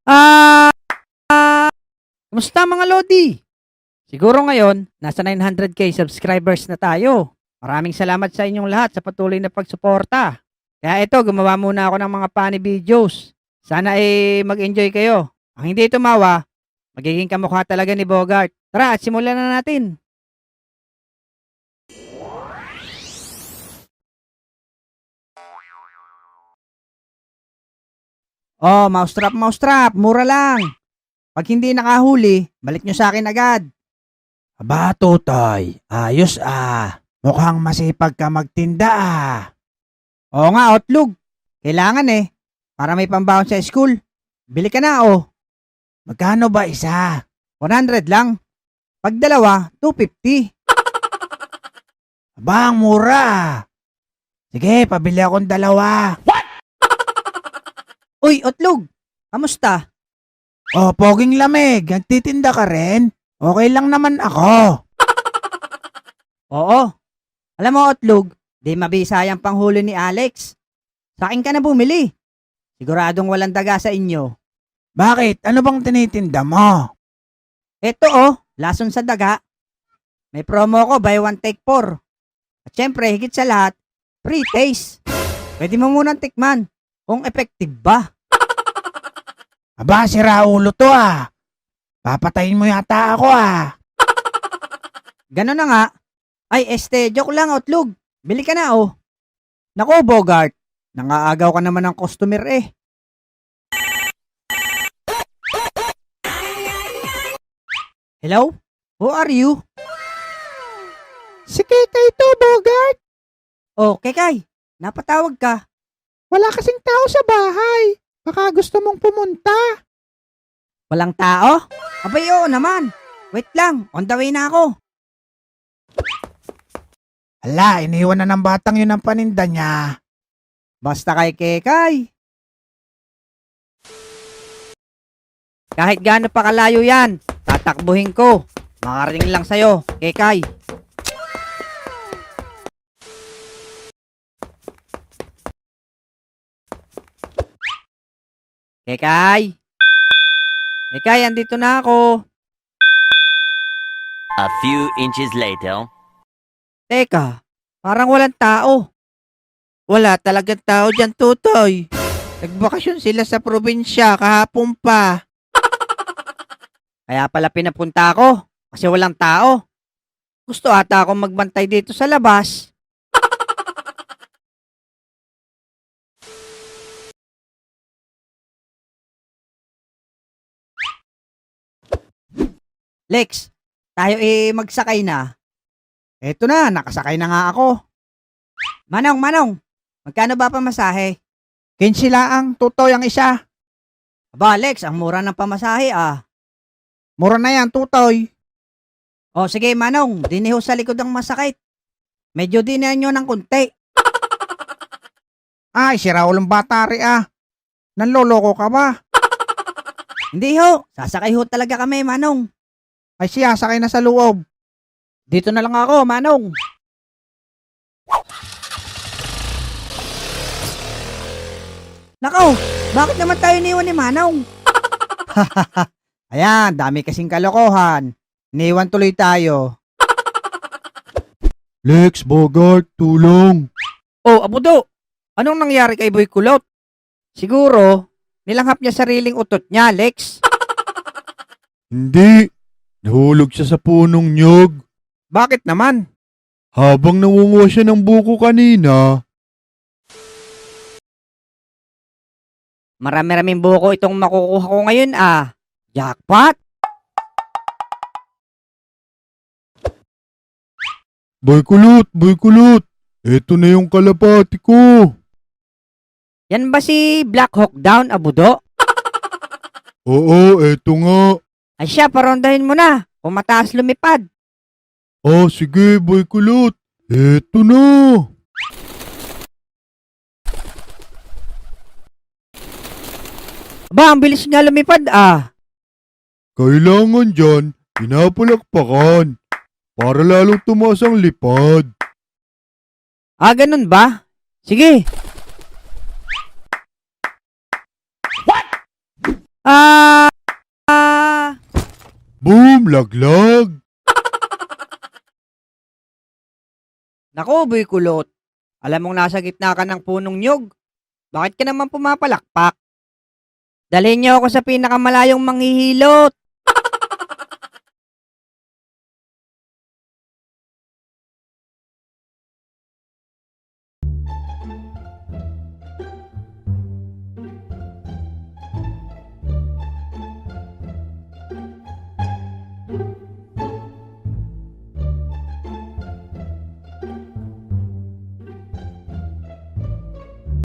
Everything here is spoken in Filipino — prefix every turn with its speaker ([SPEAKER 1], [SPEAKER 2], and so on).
[SPEAKER 1] Ah, Kumusta mga Lodi? Siguro ngayon, nasa 900k subscribers na tayo. Maraming salamat sa inyong lahat sa patuloy na pagsuporta. Kaya ito, gumawa muna ako ng mga funny videos. Sana mag-enjoy kayo. Ang hindi tumawa, magiging kamukha talaga ni Bogart. Tara, at simulan na natin. Oh, mousetrap, mura lang. Pag hindi nakahuli, balik nyo sa akin agad.
[SPEAKER 2] Aba, Totoy, ayos ah. Mukhang masipag ka magtinda ah.
[SPEAKER 1] Oo nga, Otlog. Kailangan para may pambawon sa school. Bili ka na
[SPEAKER 2] Magkano ba isa?
[SPEAKER 1] 100 lang. Pag dalawa, 250.
[SPEAKER 2] Aba, ang mura ah. Sige, pabili akong dalawa.
[SPEAKER 1] Uy, Otlog, kamusta?
[SPEAKER 2] Oh, poging lamig, nagtitinda ka rin? Okay lang naman ako.
[SPEAKER 1] Oo. Alam mo, Otlog, di mabisayang panghuli ni Alex. Sa akin ka na bumili. Siguradong walang daga sa inyo.
[SPEAKER 2] Bakit? Ano bang tinitinda mo?
[SPEAKER 1] Eto lason sa daga. May promo ko, buy one take 4. At syempre, higit sa lahat, free taste. Pwede mo munang tikman kung effective ba.
[SPEAKER 2] Aba, sira ulo to ah. Papatayin mo yata ako ah.
[SPEAKER 1] Gano'n na nga. Ay, joke lang, Otlog. Bili ka na Naku, Bogart. Nangaagaw ka naman ng customer Hello? Who are you?
[SPEAKER 2] Si Kekay to, Bogart.
[SPEAKER 1] Oh, Kekay. Napatawag ka.
[SPEAKER 2] Wala kasing tao sa bahay. Baka gusto mong pumunta.
[SPEAKER 1] Walang tao? Abay, oo naman. Wait lang, on the way na ako.
[SPEAKER 2] Hala, iniwan na ng batang yun ang paninda niya.
[SPEAKER 1] Basta kay Kekay. Kahit gaano pa kalayo yan, tatakbuhin ko. Makarating lang sa'yo, Kekay. Kekay! Kekay, andito na ako.
[SPEAKER 3] A few inches later.
[SPEAKER 1] Teka, parang walang tao.
[SPEAKER 2] Wala talagang tao dyan, Tutoy. Nagbakasyon sila sa probinsya kahapon pa.
[SPEAKER 1] Kaya pala pinapunta ako, kasi walang tao. Gusto ata akong magbantay dito sa labas. Lex, tayo magsakay na. Eto na, nakasakay na nga ako. Manong, magkano ba pamasahe?
[SPEAKER 2] 15 laang, Tutoy ang isa.
[SPEAKER 1] Aba, Lex, ang mura ng pamasahe
[SPEAKER 2] Mura na yan, Tutoy.
[SPEAKER 1] O sige, Manong, diniho sa likod ang masakit. Medyo dinihan nyo ng kunti.
[SPEAKER 2] Ay, sira ulong batari ah. Nanloloko ka ba?
[SPEAKER 1] Hindi sasakay talaga kami, Manong.
[SPEAKER 2] Ay siya, sakay na sa loob.
[SPEAKER 1] Dito na lang ako, Manong. Nako, bakit naman tayo niwan ni Manong? Ayan, dami kasing kalokohan. Niwan tuloy tayo.
[SPEAKER 2] Lex, Bogart, tulong.
[SPEAKER 1] Oh, Abudo, anong nangyari kay Boy Kulot? Siguro, nilanghap niya sariling utot niya, Lex.
[SPEAKER 4] Hindi. Nahulog siya sa punong nyog.
[SPEAKER 1] Bakit naman?
[SPEAKER 4] Habang nangunguha siya ng buko kanina,
[SPEAKER 1] Marami-raming buko itong makukuha ko ngayon Jackpot!
[SPEAKER 4] Boy kulot, eto na yung kalapati ko.
[SPEAKER 1] Yan ba si Black Hawk Down, Abudo?
[SPEAKER 4] Oo, eto nga.
[SPEAKER 1] Ay siya, parondahin mo na. Kung mataas lumipad.
[SPEAKER 4] Sige, boy kulot. Eto na.
[SPEAKER 1] Aba, ang bilis nga lumipad
[SPEAKER 4] Kailangan dyan, pinapalakpakan para lalong tumaas ang lipad.
[SPEAKER 1] Ganun ba? Sige. What?
[SPEAKER 4] Boom! Laglag!
[SPEAKER 1] Naku, Boy Kulot. Alam mong nasa gitna ka ng punong nyog. Bakit ka naman pumapalakpak? Dalhin niyo ako sa pinakamalayong manghihilot.